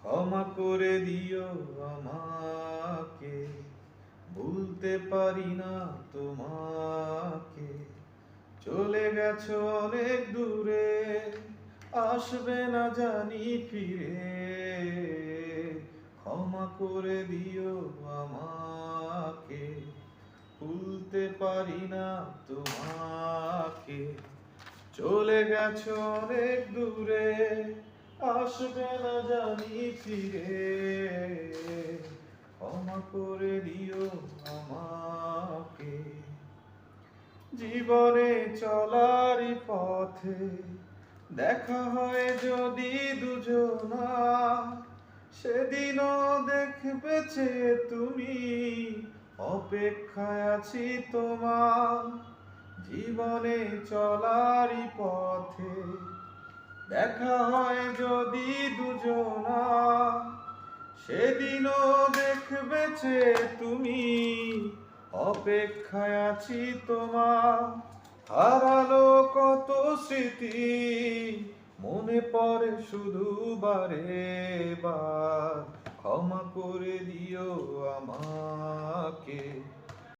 ক্ষমা করে দিও আমাকে, ভুলতে পারি না তোমাকে। চলে গেছো অনেক দূরে, আসবে না জানি ফিরে। ক্ষমা করে দিও আমাকে, ভুলতে পারি না তোমাকে। চলে গেছো অনেক দূরে, আসবে না জানি ফিরে। ক্ষমা করে দিও আমাকে। জীবনে চলারই পথে দেখা হয় যদি দুজনা, সেদিনও দেখবে যে তুমি, অপেক্ষায় আছি তোমার। জীবনে চলারই পথে দেখা হয় যদি দুজনা, সেদিনও দেখবে যে তুমি, অপেক্ষায় আছি তোমার। হারালো কত স্মৃতি, মনে পড়ে শুধু বারে বার। ক্ষমা করে দিও আমাকে,